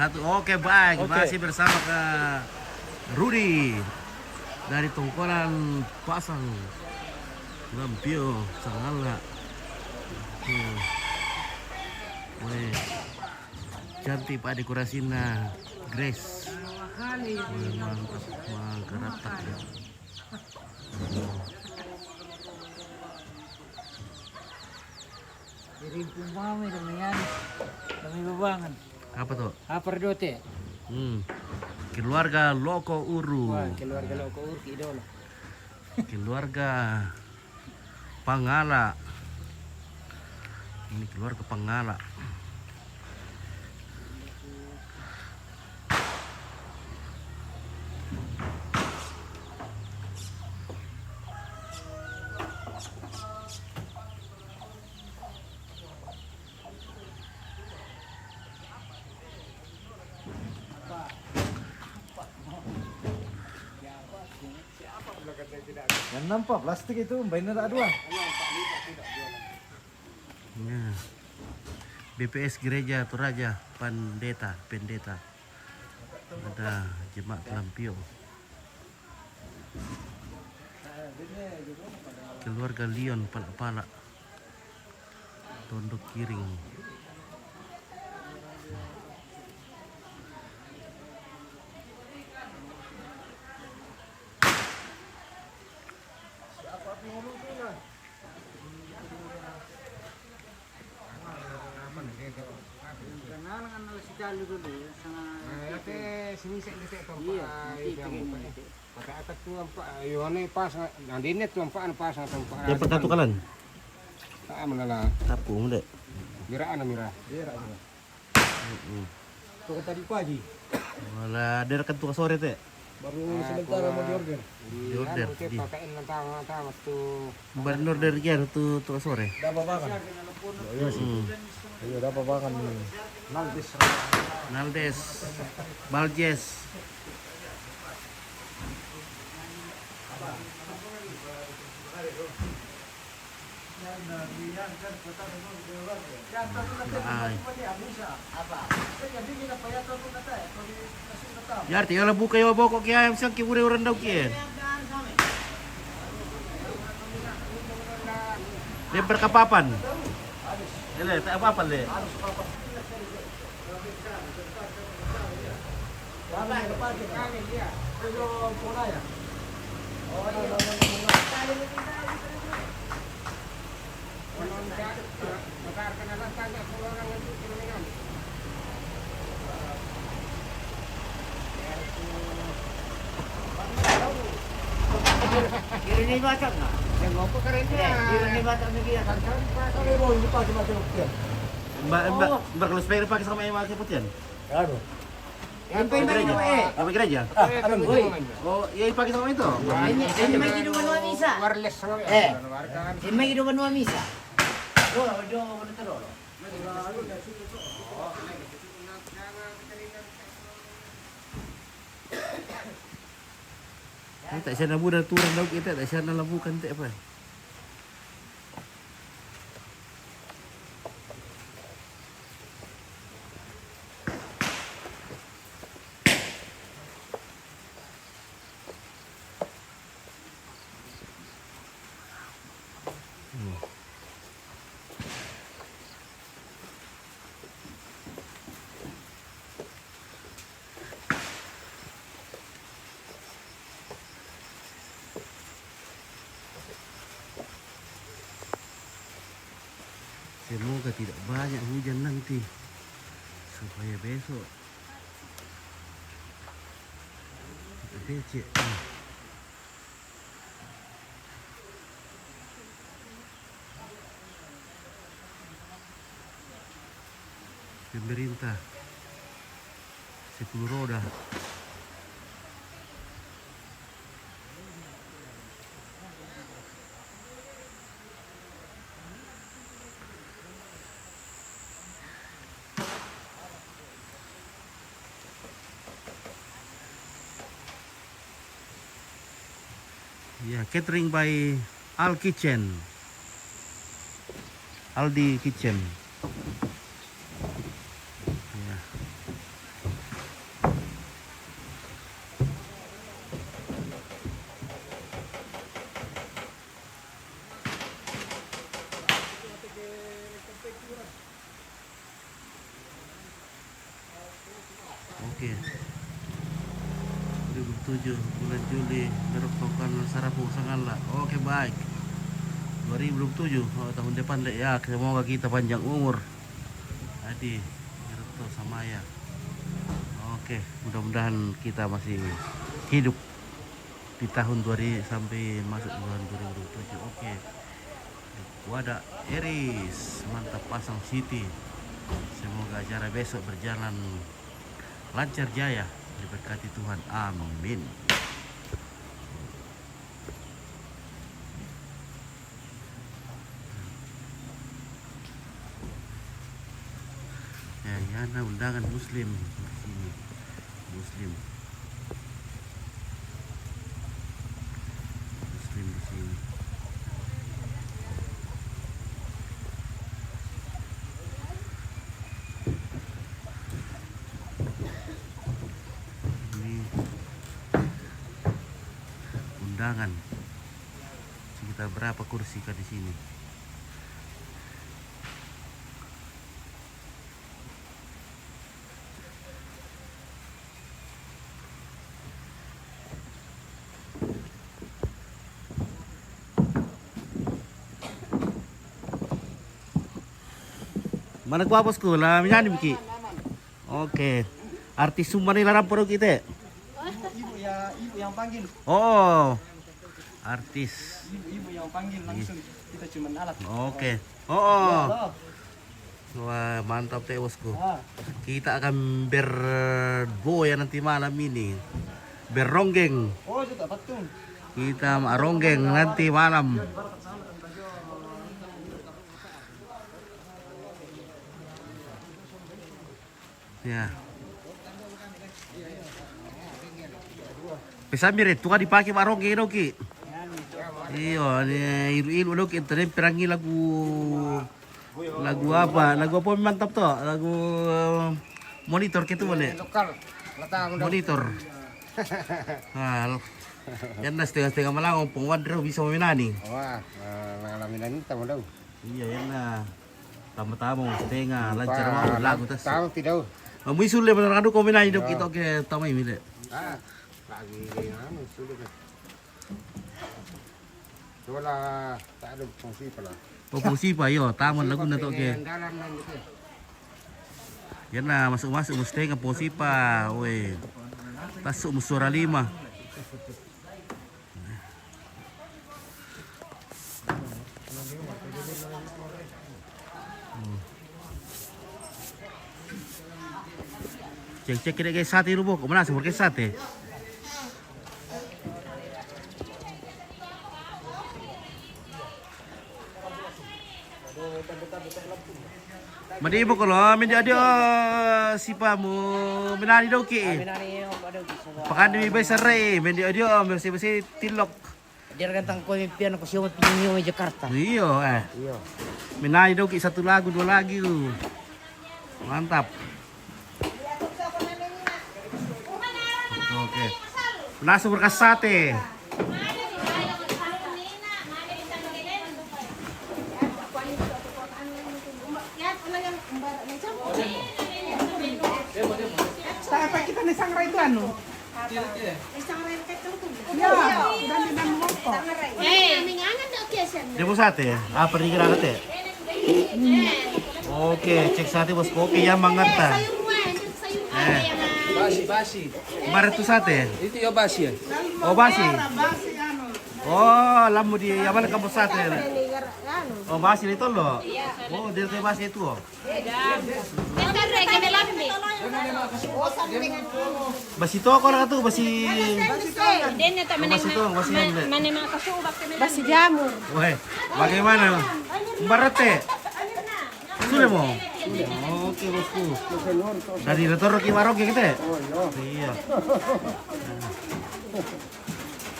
Satu. Oke, baik. Oke. Masih bersama ke Rudy dari Tongkonan Pasang Lampio Sangala. Weh, cantik Pak dekorasinya, Grace. Weh, mantap, menggerakkan ya. Jadi pumami dengan kami bebangan. Apa tuh? Apa dote? Keluarga Loko Uru. Wah, keluarga loko urki idola. Keluarga Pangala. Ini keluarga Pangala. Yang nampak plastik itu benar ada dua. Ya. BPS Gereja Toraja Pendeta. Ada jemaat Lampio. Keluarga Leon Palak-Palak. Tondok Kiring. Kenal kan si Calu dulu sama. Sini saya Iya, nanti pakai atas tuh empat, ini pas, nanti ini tuh empat pas tempat. Yang pertatu kalan. Ah, mana lah, Tapung dek. miraan mirah. Tuh tadi pagi Wala ada rekan tukang sore teh. baru sebentar mau diorder. Diorder, di. Pakaiin mentang tuh. Baru order gian tuh tukang sore. Dapat makan. Iya sih. Iya dapat makan nih. Naldes, Baljes. Ay. Ya, tinggal buka yo boko kaya ayam sang kibure orang daw kian. Lempar ke papan. Ele, tak apa-apa le. Kira ni macam na. Yang ngopo keren Kira ni macam ni kira kan. Kalau mau dipakai macam itu. Mbak kalau spare pakai sama yang pakai putihan. Aduh. Sampai mana eh? Apa gereja? Ada Oi. Oh, iya pakai sama itu. Ini mai hidupan wa misa. wireless sama Ini mai hidupan wa misa. Oh, do mo na taro. Ini tak siya nabu dah turun daw kita, tak siya nalabukan tak apa. Semoga tidak banyak hujan nanti supaya besok becek. Pemerintah 10 roda. Ya, catering by Al Kitchen. Aldi Kitchen. Ya. Oke. 2007 bulan Juli merupakan sarapu sangatlah. Oke baik. 2007 tahun depan deh ya, semoga kita panjang umur. Adi, Gerto sama ya. Oke, mudah-mudahan kita masih hidup di tahun 2000 sampai masuk bulan 2007. Oke. Wadah Eris, mantap pasang City. Semoga acara besok berjalan lancar jaya, diberkati Tuhan. Amin. Ya, Yana undangan Muslim di sini. Muslim di sini. Undangan sekitar berapa kursi kah di sini? Mana gua bosku lah menyanyi Biki. Oke. Artis Sumba nih larang perut kita. Ibu yang panggil. Oh. Artis. Ibu yang panggil langsung. Kita cuma alat. Oke. Oh. Wah, mantap teh bosku. Kita akan berboya nanti malam ini. Berronggeng. Oh, sudah patung. Kita ronggeng nanti malam. Ya. Pesamir itu kan dipakai maronggeng doki. Iya, ilu-ilu doki tadi perangi lagu apa? Lagu apa mantap tuh? Lagu monitor gitu boleh. Lokal. Latang udah. Monitor. Nah, yan na setengah-setengah malang pong wadro bisa maminani. Wah, ngalamin ini tamu daw. Iya, yan na. Tama-tama setengah lancar mo lagu tas. Tahu tidak? Amoy sulit benar kado kombinasi dok kita ke tamay mile. Ah, lagi ano, sulit. Wala, tak ada fungsi pala. Popusi pa yo, tama lagu na to ke. Dalam lang gitu. Yan na masuk-masuk mesti ka posi pa, we. Tasuk musura 5. Cek kira guys sate rubo, kemana sih pakai sate? Madi ibu kalau menjadi si pamu menari doki. Pakan demi besar re, menjadi dia bersih tilok. Dia gantang ko yung piano ko siya pinyo sa Jakarta. Iya. Menari doki satu lagu dua lagi tuh. Mantap. Oke. Langsung berkas sate. Apa kita nih sangrai itu anu? Dia mau sate? Apa nih kira kate? Oke, cek sate bosku. Oke, yang mangata. Basi. Kemarin tuh sate? Itu ya basi ya. Oh basi. Oh, lamu di yang mana kamu sate? Oh basi itu loh. Oh dia kayak basi itu. Basi itu kok orang tuh basi. Basi jamur. Wah, bagaimana? Barate. Sudah mau. Oke bosku. Dari retor ki warok gitu ya? Iya.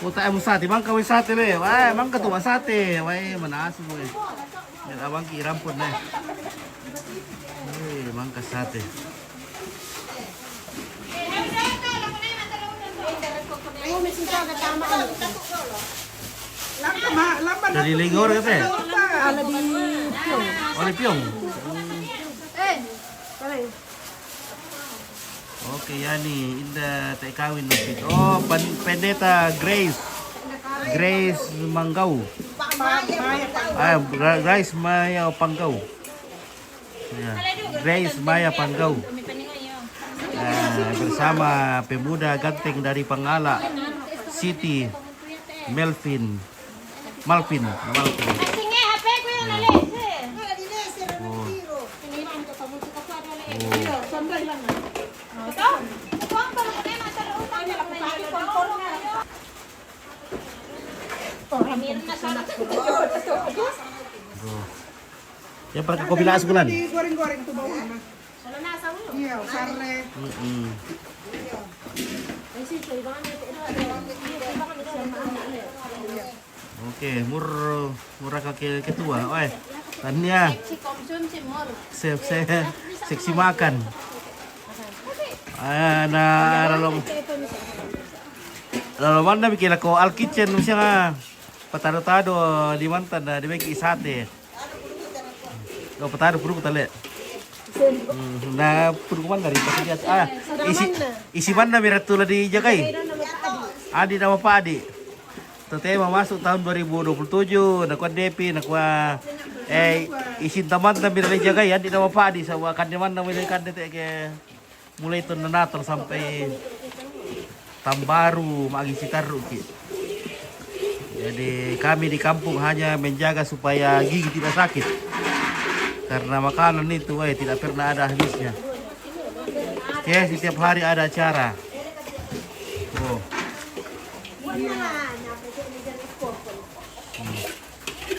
Puta emu sate, bang kawin sate le. Wah, emang ketua sate. Wah, mana asu boy. Dan abang ki ramput deh. Emang ke sate. Dari Ligor gitu ya? Oleh Piong. Oke, Yani, Indah tak kawin nanti. Oh, pendeta Grace. Grace Manggau. Grace Maya Panggau. Ya. Grace Maya Panggau. Bersama pemuda ganteng dari Pangala, Siti Malvin. Ya pakai kopi lah sebulan. Digoreng-goreng tuh bawahnya. Iya, sarre. Oke, murah kaki ketua. Oi, Tania. Seksi makan. Lalu mana bikin ako al kitchen siya nga patado-tado di mantan di bagi sate. Lo patado puru tale. Na puru man dari pasiat. Isi mana miratula di Jagai. Adi nama Pak Adi. Tema masuk tahun 2027 nakwa DP nakwa isin taman na mirali Jagai adi nama Pak Adi sawa kandeman na milih kandete ke mulai tahun Natal sampai tahun baru magisi taruh ki. Jadi kami di kampung hanya menjaga supaya gigi tidak sakit. Karena makanan itu tidak pernah ada habisnya. Oke, setiap hari ada acara. Oh.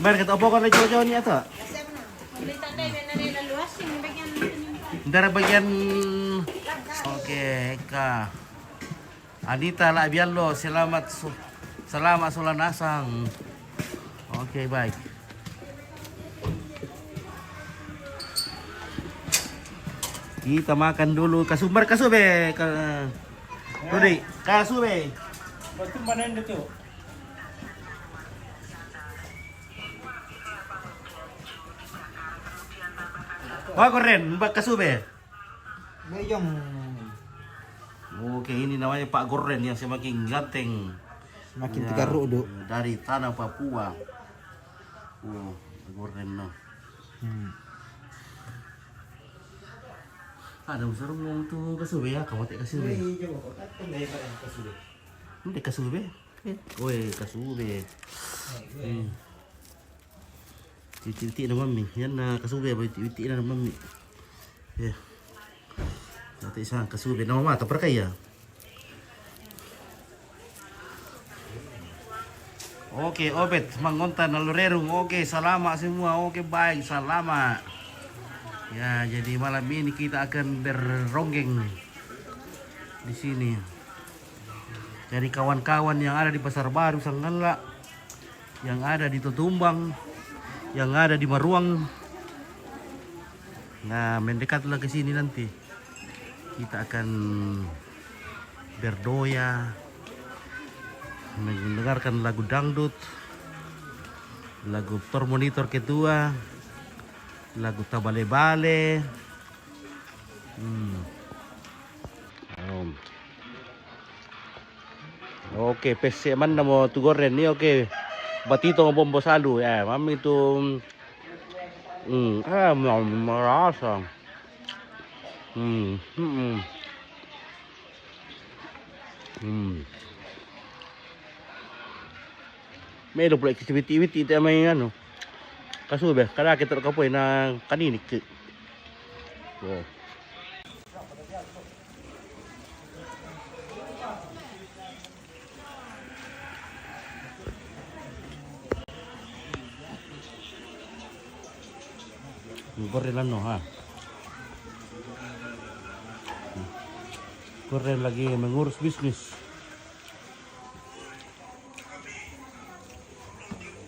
Mer kita opo kan cowok-cowok ni ato? Dari bagian oke, Eka. Anita Labiallo, selamat Sulanasang. Oke, baik. Kita makan dulu kasumber kasube. Rudi, kasube. Batu mana yang itu? Wah, keren, Mbak kasube. Bejong. Oke, ini namanya Pak Goren yang semakin ganteng. Semakin Ya, tiga rudo. dari tanah Papua. Goren no. Ada unsur ngomong tuh kasube ya, kamu tak kasube. Ini kasube. Woi, kasube. Titik-titik na mami. Yan na kasube ba titik na mami. Ya. Nanti isang kasube na mama perkaya. Oke, Obet, Mangontan, Nalurerung. Oke, selamat semua. Oke, baik, selamat. Ya, jadi malam ini kita akan berronggeng di sini. Dari kawan-kawan yang ada di Pasar Baru Sanggala, yang ada di Totumbang, yang ada di Maruang. Nah, mendekatlah ke sini nanti. Kita akan berdoa, mendengarkan lagu dangdut, lagu Tormonitor Ketua, lagu Tabale-bale. Oke, PC mana mau tu goreng ni oke. Batito ng bombo salu ya, mami itu merasa. Melo pula activity itu may ano. Kasube, kada kita kapoy na kaninik. Oh. Goreng ano ha. Goreng lagi mengurus bisnis.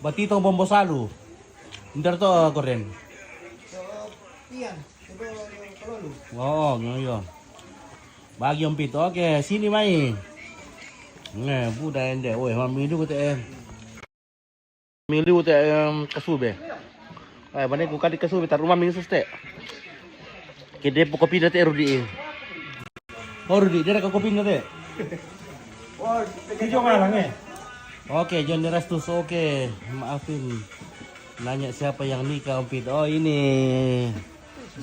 Batitong bombo salu. Hindi to goreng. Iyan, coba kalulu. Oo, ngayon. Bagyong pito. Okay, sini mai. Nga, buda hindi. Oy, mamilu ko te. Mamilu ko te kasube. Ay, banay ko kadi kasube tar rumah ming suste. Kede po kopi dati erudi. Oh, Rudy, dia nak kopi nanti. Hijau malang ya? Oke, John Derastus. Oke, maafin. Nanya siapa yang nikah, Om Pit. Oh, ini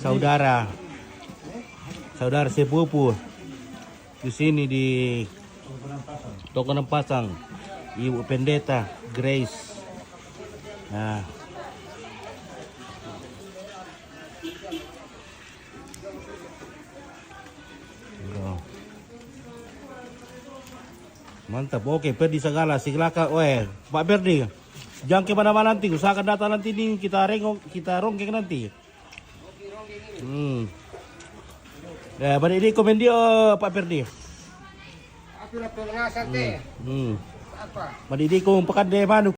saudara. Saudara sepupu. Di sini di Toko Pasang. Ibu Pendeta Grace. Nah. Oh. Mantap. Oke, Perdi segala silakan. Pak Perdi. Jangan kemana-mana nanti. Usahakan datang nanti nih kita rongkeng nanti. Ya, pada ini komen dia Pak Perdi. Aku udah pengasal teh. Hmm. Apa? Pada ini kau pekan deh manu